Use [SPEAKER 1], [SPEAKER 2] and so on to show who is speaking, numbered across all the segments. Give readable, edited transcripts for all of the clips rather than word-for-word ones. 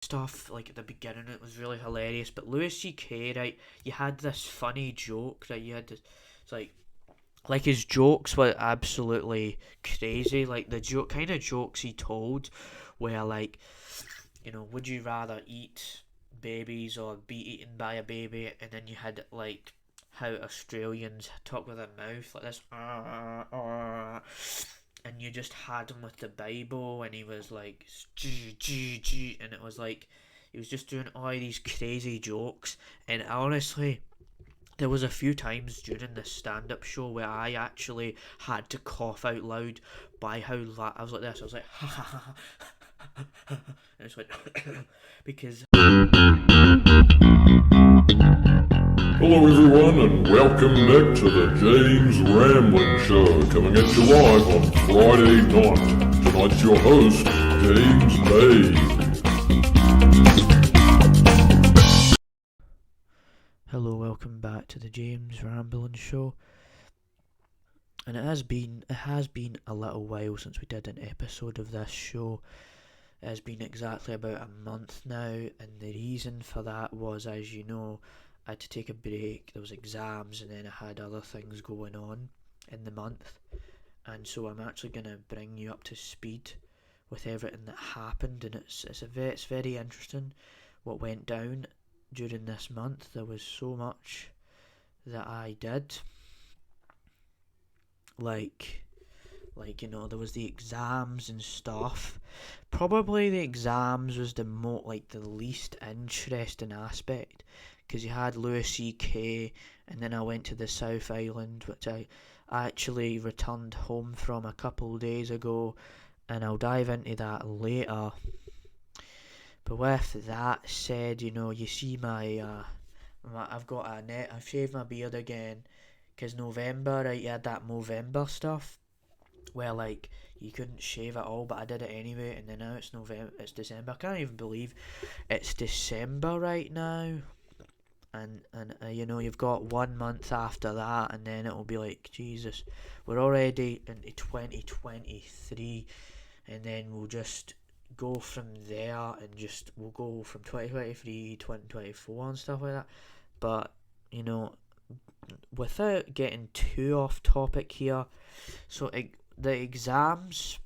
[SPEAKER 1] stuff like at the beginning. It was really hilarious. But Louis C.K., right, you had this funny joke, right? You had this, it's like his jokes were absolutely crazy. Like the joke, kind of jokes he told, were like, would you rather eat babies or be eaten by a baby? And then you had like how Australians talk with their mouth like this, and you just had him with the Bible, and he was like, and it was like he was just doing all these crazy jokes. And honestly, there was a few times during this stand-up show where I actually had to cough out loud by how I was like this. I was like, ha ha ha, and it's like because.
[SPEAKER 2] Hello everyone and welcome back to the James Ramblin' Show, coming at you live on Friday night. Tonight's your host, James May.
[SPEAKER 1] Hello, welcome back to the James Ramblin' Show. And it has been a little while since we did an episode of this show. It has been exactly about a month now, and the reason for that was, as you know, I had to take a break. There was exams, and then I had other things going on in the month, and so I'm actually gonna bring you up to speed with everything that happened, and it's very interesting what went down during this month. There was so much that I did, like there was the exams and stuff. Probably the exams was the least interesting aspect, because you had Louis C.K. and then I went to the South Island, which I actually returned home from a couple days ago, and I'll dive into that later. But with that said, you see I've shaved my beard again, because November, right, you had that Movember stuff, where like you couldn't shave at all, but I did it anyway, and then now it's December. I can't even believe it's December right now, and you've got 1 month after that, and then it'll be like, Jesus, we're already into 2023, and then we'll just go from there, and we'll go from 2023 2024 and stuff like that. But without getting too off topic here, so the exams,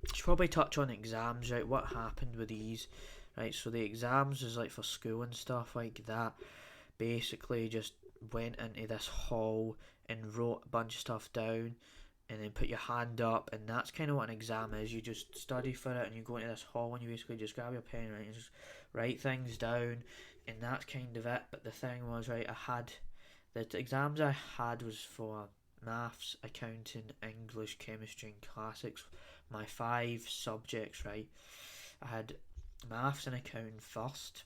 [SPEAKER 1] I should probably touch on exams, right? What happened with these, right? So the exams is like for school and stuff like that. Basically, just went into this hall and wrote a bunch of stuff down, and then put your hand up, and that's kind of what an exam is. You just study for it, and you go into this hall, and you basically just grab your pen, right, and just write things down, and that's kind of it. But the thing was, right, the exams I had was for maths, accounting, English, chemistry, and classics. My 5 subjects, right? I had maths and accounting first,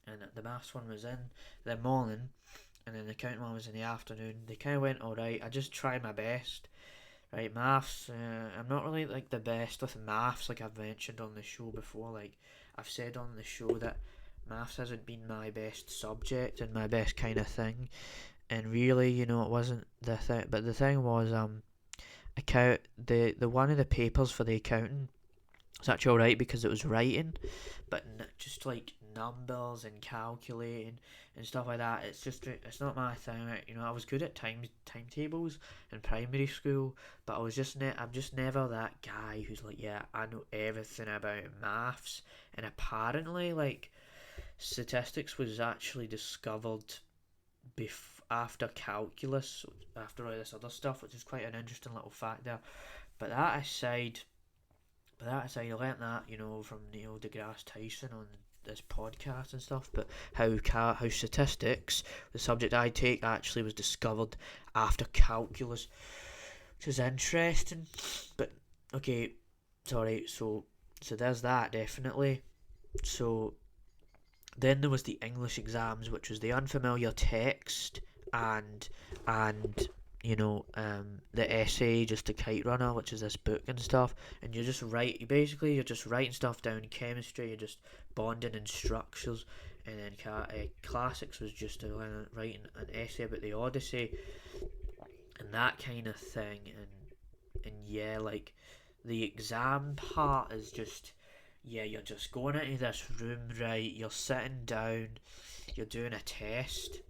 [SPEAKER 1] and the maths one was in the morning, and then the accounting one was in the afternoon. They kind of went alright. I just tried my best. Right, maths, I'm not really like the best with maths, like I've mentioned on the show before. Like I've said on the show that maths hasn't been my best subject and my best kind of thing, and really, it wasn't the thing. But the thing was, the one of the papers for the accounting was actually alright, because it was writing, but just like numbers and calculating and stuff like that. It's not my thing. Right? I was good at timetables in primary school, but I'm just never that guy who's like, yeah, I know everything about maths. And apparently, like, statistics was actually discovered after calculus, after all this other stuff, which is quite an interesting little fact there. But that aside, I learnt that, from Neil deGrasse Tyson on this podcast and stuff. But how statistics, the subject I take, actually was discovered after calculus, which is interesting. But okay, sorry. So there's that, definitely. So then there was the English exams, which was the unfamiliar text and the essay, just a kite runner, which is this book and stuff, and you're just writing stuff down. Chemistry, you're just bonding in structures, and then classics was just writing an essay about the Odyssey and that kind of thing. And yeah, like the exam part is just, yeah, you're just going into this room, right? You're sitting down, you're doing a test,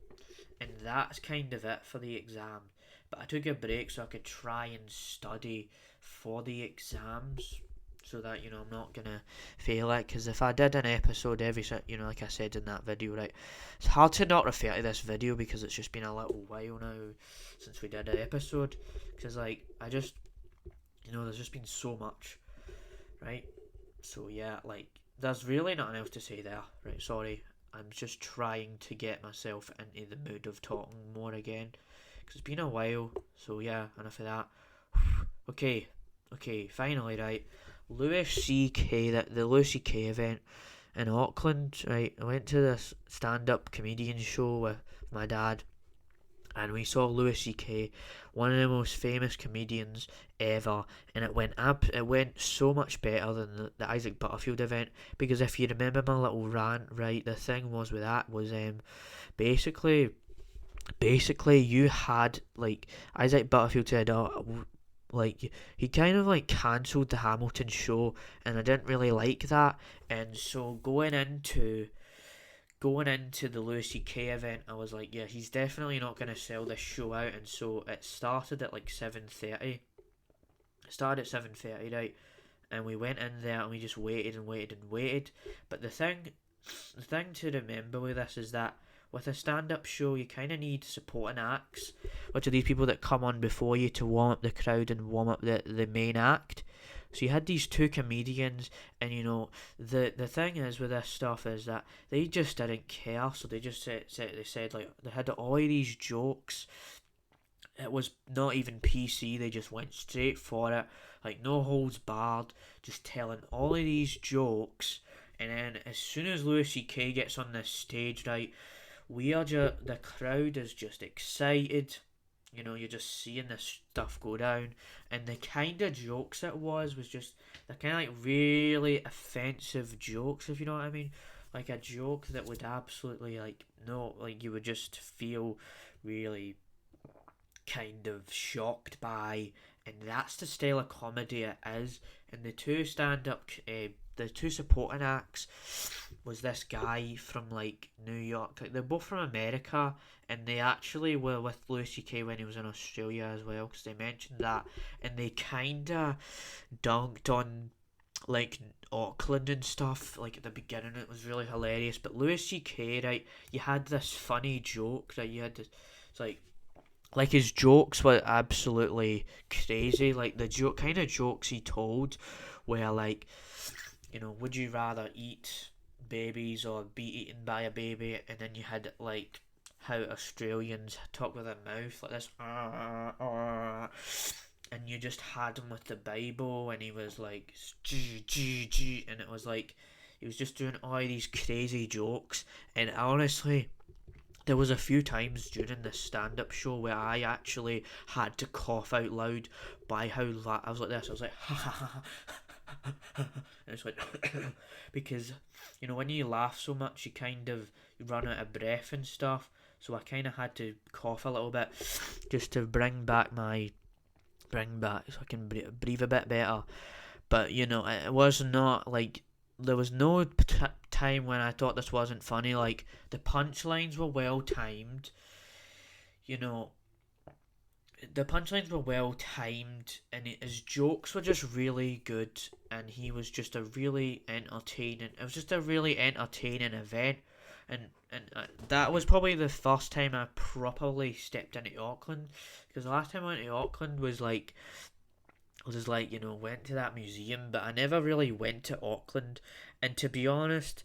[SPEAKER 1] and that's kind of it for the exam. But I took a break so I could try and study for the exams, so that I'm not gonna fail it. Because if I did an episode every like I said in that video, right, it's hard to not refer to this video because it's just been a little while now since we did an episode. Because like I just there's just been so much, right? So yeah, like there's really nothing else to say there, right? Sorry, I'm just trying to get myself into the mood of talking more again because it's been a while. So yeah, enough of that. Okay, finally, right. Louis C.K. the Louis C.K. event in Auckland, right? I went to this stand-up comedian show with my dad, and we saw Louis C.K., one of the most famous comedians ever, and it went so much better than the Isaac Butterfield event, because if you remember my little rant, right, the thing was with that was basically you had like Isaac Butterfield said, like he kind of like cancelled the Hamilton show, and I didn't really like that. And so going into the Louis C.K. event, I was like, yeah, he's definitely not going to sell this show out. And so it started at like 7:30. It started at 7:30, right? And we went in there and we just waited and waited and waited. But the thing to remember with this is that with a stand-up show, you kind of need supporting acts, which are these people that come on before you to warm up the crowd and warm up the main act. So you had these two comedians, and the thing is with this stuff is that they just didn't care. So they just said like they had all of these jokes. It was not even PC. They just went straight for it, like no holds barred, just telling all of these jokes. And then as soon as Louis C.K. gets on this stage, right, the crowd is just excited. You're just seeing this stuff go down, and the kind of jokes it was just the kind of like really offensive jokes, if you know what I mean. Like a joke that would absolutely you would just feel really kind of shocked by, and that's the style of comedy it is. And the two supporting acts was this guy from like New York. Like, they're both from America, and they actually were with Louis C.K. when he was in Australia as well, because they mentioned that, and they kinda dunked on like Auckland and stuff. Like at the beginning, it was really hilarious. But Louis C.K., right, you had this funny joke that you had to, it's like his jokes were absolutely crazy. Like the kind of jokes he told were like, would you rather eat babies or be eaten by a baby? And then you had like how Australians talk with their mouth like this, and you just had him with the Bible, and he was like and it was like he was just doing all these crazy jokes. And honestly, there was a few times during this stand-up show where I actually had to cough out loud by how I was like this. I was like, ha ha ha. And it's like because when you laugh so much, you run out of breath and stuff. So I kind of had to cough a little bit just to bring back so I can breathe a bit better. But it was not like there was no time when I thought this wasn't funny. Like the punchlines were well timed. The punchlines were well timed, and his jokes were just really good, and he was just it was just a really entertaining event. And that was probably the first time I properly stepped into Auckland, because the last time I went to Auckland was like went to that museum, but I never really went to Auckland. And to be honest,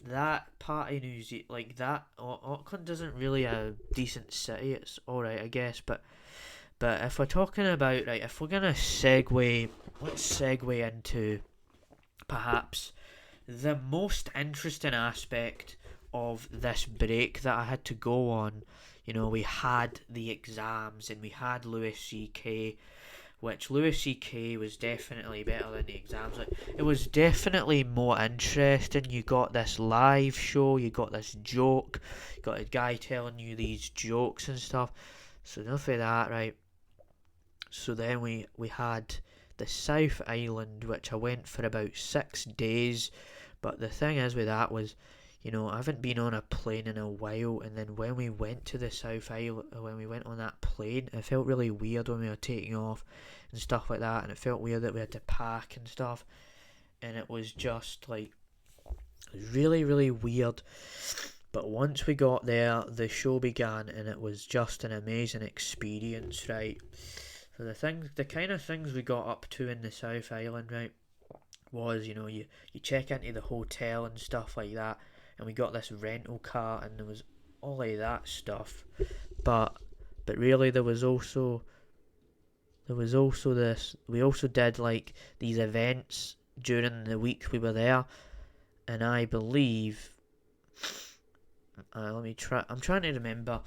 [SPEAKER 1] that part of New Zealand, like that, Auckland isn't really a decent city. It's alright, I guess, but if we're talking about, right, if we're gonna let's segue into perhaps the most interesting aspect of this break that I had to go on. We had the exams, and we had Louis C.K., which Louis C.K. was definitely better than the exams. Like, it was definitely more interesting. You got this live show, you got this joke, you got a guy telling you these jokes and stuff. So enough of that, right? So then we had the South Island, which I went for about 6 days. But the thing is with that was, I haven't been on a plane in a while, and then when we went to the South Island, when we went on that plane, it felt really weird when we were taking off and stuff like that, and it felt weird that we had to pack and stuff, and it was just like, it was really, really weird. But once we got there, the show began, and it was just an amazing experience, right? So the kind of things we got up to in the South Island, right, was, you check into the hotel and stuff like that, and we got this rental car, and there was all of that stuff. But really, there was also this. We also did like these events during the week we were there, and I believe. Let me try. I'm trying to remember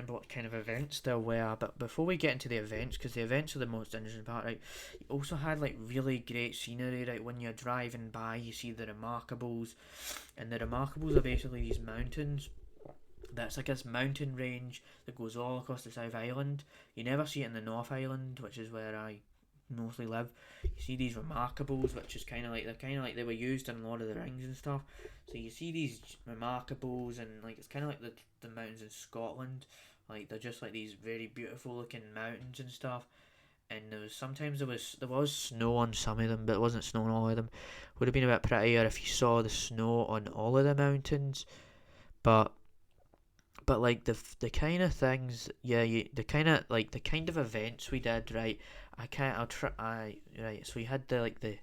[SPEAKER 1] what kind of events there were. But before we get into the events, because the events are the most interesting part, right? You also had like really great scenery, right? When you're driving by, you see the Remarkables, and the Remarkables are basically these mountains. That's like this mountain range that goes all across the South Island. You never see it in the North Island, which is where I mostly live. You see these Remarkables, which is kind of like they were used in Lord of the Rings and stuff. So you see these Remarkables, and like it's kind of like the mountains in Scotland. Like they're just like these very beautiful looking mountains and stuff. And there was snow on some of them, but it wasn't snow on all of them. Would have been a bit prettier if you saw the snow on all of the mountains, but like the kind of things, the kind of events we did, right? Right. So we had the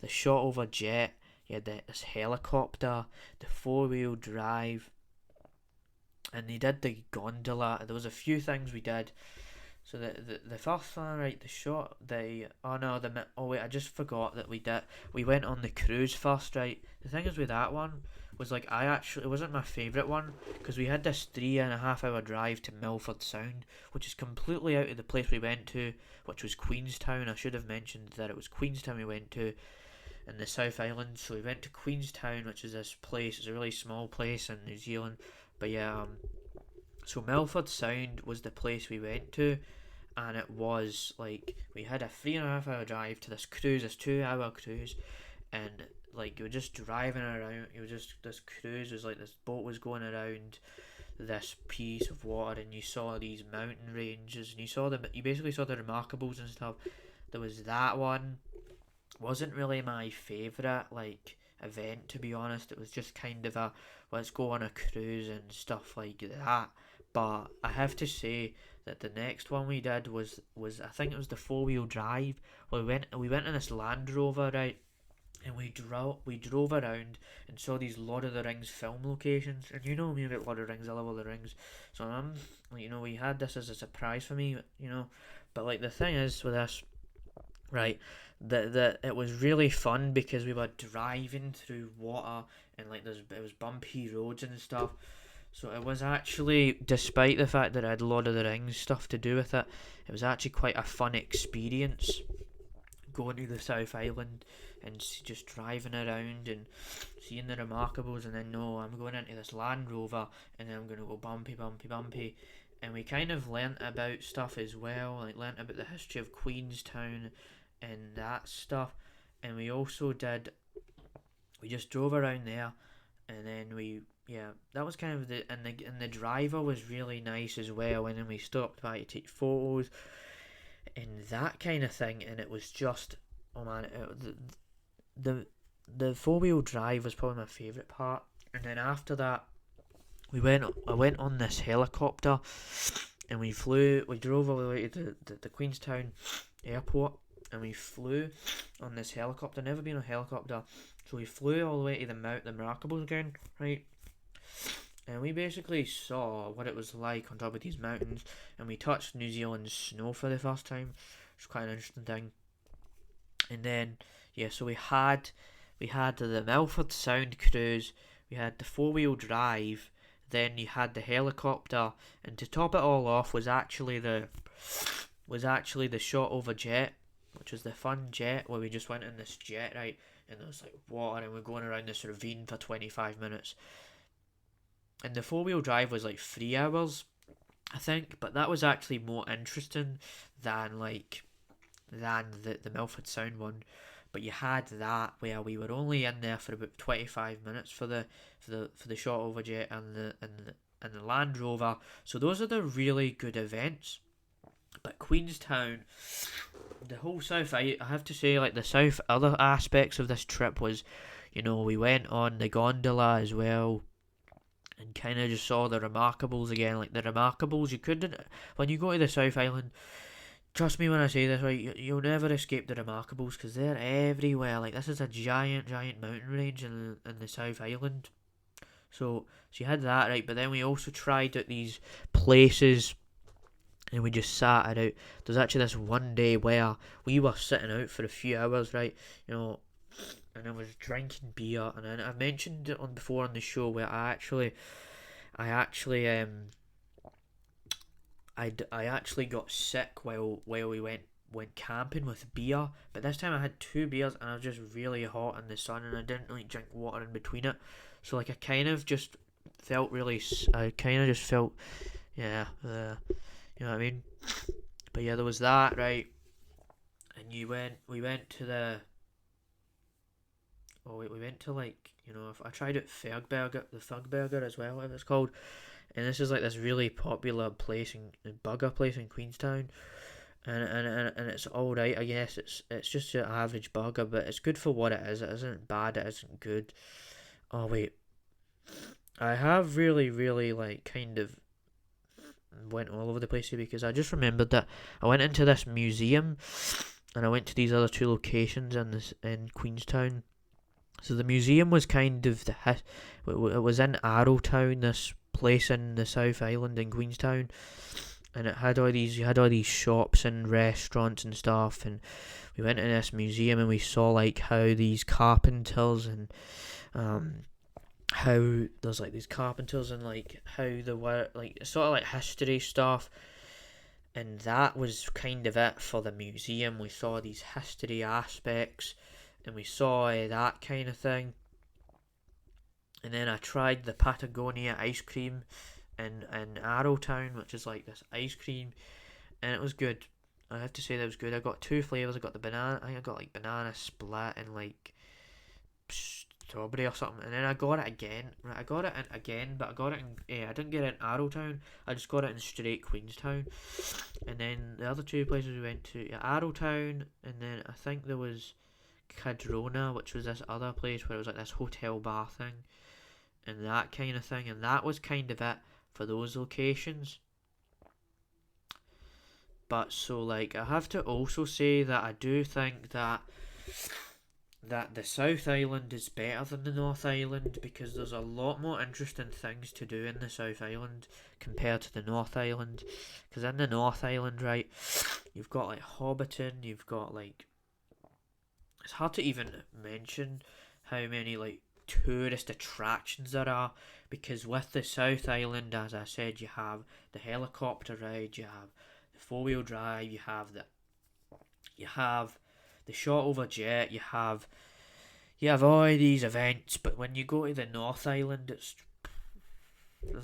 [SPEAKER 1] shot over jet. You had this helicopter, the 4-wheel drive, and they did the gondola. There was a few things we did. So the first one, right? I just forgot that we went on the cruise first, right? The thing is with that one was like it wasn't my favourite one, because we had this 3.5 hour drive to Milford Sound, which is completely out of the place we went to, which was Queenstown. I should have mentioned that it was Queenstown we went to in the South Island. So we went to Queenstown, which is this place. It's a really small place in New Zealand, but yeah. So Milford Sound was the place we went to, and it was like we had a 3.5 hour drive to this cruise, this 2 hour cruise, and like you were just driving around. This cruise was like this boat was going around this piece of water, and you saw these mountain ranges, and you basically saw the Remarkables and stuff. There was that one. Wasn't really my favourite like event, to be honest. It was just kind of a let's go on a cruise and stuff like that. But I have to say that the next one we did was I think it was the 4-wheel drive. We went in this Land Rover, right, and we drove around and saw these Lord of the Rings film locations. And you know me about Lord of the Rings, I love all the rings. So we had this as a surprise for me, But like the thing is with this, right, that it was really fun because we were driving through water, and like it was bumpy roads and stuff. So it was actually, despite the fact that it had Lord of the Rings stuff to do with it, it was actually quite a fun experience going to the South Island and just driving around and seeing the Remarkables, and then I'm going into this Land Rover, and then I'm going to go bumpy, and we kind of learnt about stuff as well, like learnt about the history of Queenstown and that stuff, and we just drove around there, and then that was kind of and the driver was really nice as well, and then we stopped by to take photos and that kind of thing, and it was just, oh man, the 4-wheel drive was probably my favourite part. And then after that, I went on this helicopter, and we drove all the way to the Queenstown airport, and we flew on this helicopter. Never been on a helicopter, so we flew all the way to the Remarkables again, right? And we basically saw what it was like on top of these mountains, and we touched New Zealand's snow for the first time. It's quite an interesting thing. And then so we had the Milford Sound cruise, we had the 4-wheel drive, then you had the helicopter, and to top it all off was actually the shot over jet, which was the fun jet where we just went in this jet, right, and there was like water, and we're going around this ravine for 25 minutes. And the 4-wheel drive was like 3 hours, I think, but that was actually more interesting than like than the Milford Sound one. But you had that where we were only in there for about 25 minutes for the short over jet and the Land Rover. So those are the really good events. But Queenstown, the whole South, I have to say, like the South, other aspects of this trip was, we went on the gondola as well, and kind of just saw the Remarkables again. Like the Remarkables, you couldn't, when you go to the South Island, trust me when I say this, right, you'll never escape the Remarkables because they're everywhere. Like this is a giant mountain range in the South Island. So you had that, right, but then we also tried out these places and we just sat it out. There's actually this one day where we were sitting out for a few hours, right, and I was drinking beer, and I've mentioned it before on the show where I actually got sick while we went camping with beer, but this time I had 2 beers and I was just really hot in the sun and I didn't really drink water in between it, so like I kind of just felt yeah, you know what I mean. But yeah, there was that, right, and we went to like, if I tried out the Fergburger as well, whatever it's called, and this is like this really popular place burger place in Queenstown, and it's all right, I guess. It's just an average burger, but it's good for what it is. It isn't bad. It isn't good. Oh wait, I have really like kind of went all over the place here because I just remembered that I went into this museum, and I went to these other 2 locations in Queenstown. So the museum was kind of it was in Arrowtown, this place in the South Island in Queenstown, and you had all these shops and restaurants and stuff, and we went in this museum and we saw like how these carpenters and how there's like these carpenters and like how they were like sort of like history stuff, and that was kind of it for the museum. We saw these history aspects and we saw that kind of thing. And then I tried the Patagonia ice cream in Arrowtown, which is like this ice cream, and it was good. I have to say that it was good. I got 2 flavours. I got the banana. I think I got like banana split and like strawberry or something. And then I got it again. Right, I got it again, but I got it in. I didn't get it in Arrowtown. I just got it in straight Queenstown. And then the other 2 places we went to, Arrowtown, and then I think there was Cadrona, which was this other place where it was like this hotel bar thing and that kind of thing, and that was kind of it for those locations. But so like I have to also say that I do think that the South Island is better than the North Island because there's a lot more interesting things to do in the South Island compared to the North Island. Because in the North Island, right, you've got like Hobbiton, you've got like, it's hard to even mention how many like tourist attractions there are, because with the South Island, as I said, you have the helicopter ride, you have the 4-wheel drive, you have the shot over jet, you have all these events. But when you go to the North Island, there's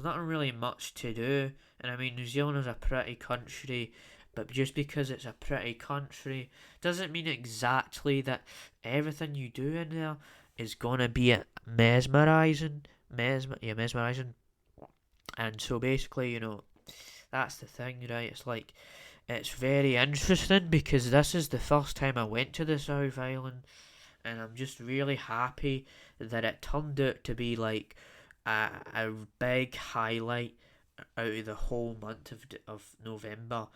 [SPEAKER 1] not really much to do. And I mean, New Zealand is a pretty country, but just because it's a pretty country doesn't mean exactly that everything you do in there is gonna be mesmerising. And so basically, that's the thing, right? It's like, it's very interesting because this is the first time I went to the South Island, and I'm just really happy that it turned out to be like a big highlight out of the whole month of November.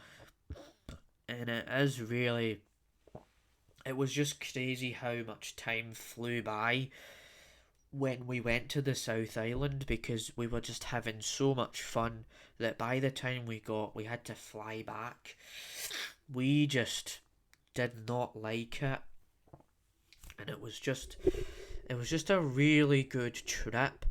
[SPEAKER 1] And it was just crazy how much time flew by when we went to the South Island, because we were just having so much fun that by the time we had to fly back, we just did not like it. And it was just a really good trip.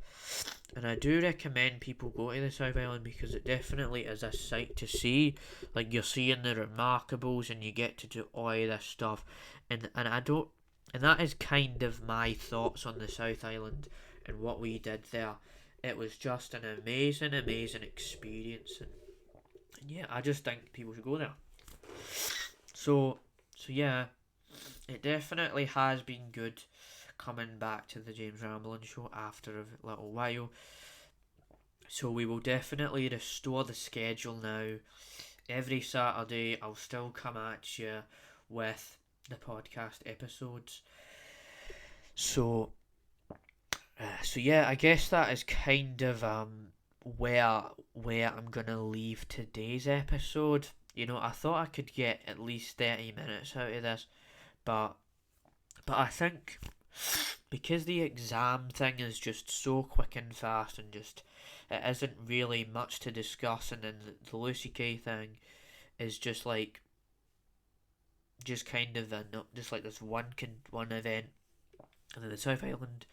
[SPEAKER 1] And I do recommend people go to the South Island because it definitely is a sight to see. Like, you're seeing the Remarkables and you get to do all this stuff. And that is kind of my thoughts on the South Island and what we did there. It was just an amazing experience. And yeah, I just think people should go there. So, So yeah, it definitely has been good coming back to the James Ramblin Show after a little while. So we will definitely restore the schedule now. Every Saturday I'll still come at you with the podcast episodes. So yeah, I guess that is kind of where I'm gonna leave today's episode. You know, I thought I could get at least 30 minutes out of this, but I think because the exam thing is just so quick and fast, and just it isn't really much to discuss, and then the Lucy Kay thing is just like just kind of just like this one event, and then the South Island.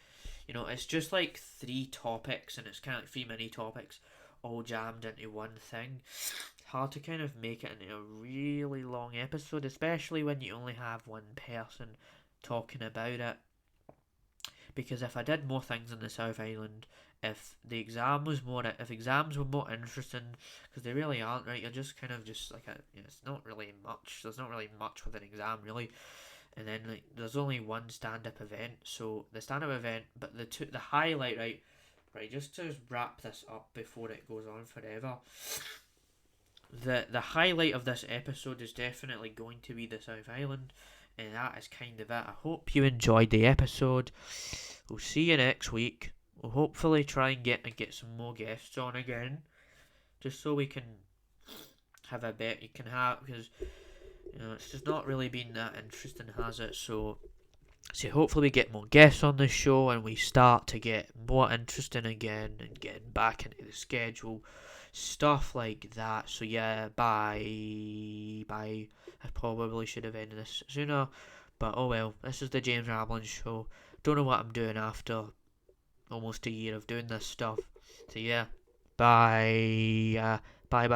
[SPEAKER 1] You know, it's just like 3 topics, and it's kind of like 3 mini topics all jammed into one thing. It's hard to kind of make it into a really long episode, especially when you only have one person talking about it. Because if I did more things in the South Island, if exams were more interesting, because they really aren't, right? You're just kind of just like it's not really much. There's not really much with an exam, really. And then like there's only one stand-up event, so the stand-up event, but the highlight, right, just to wrap this up before it goes on forever. The highlight of this episode is definitely going to be the South Island, and that is kind of it. I hope you enjoyed the episode. We'll see you next week. We'll hopefully try and get some more guests on again, just so we can have a bit. You can have, because you know, it's just not really been that interesting, has it? So hopefully we get more guests on the show, and we start to get more interesting again, and getting back into the schedule, stuff like that. So yeah, bye. I probably should have ended this sooner, but oh well. This is the James Ramblin Show. Don't know what I'm doing after almost a year of doing this stuff. So yeah, bye. Bye.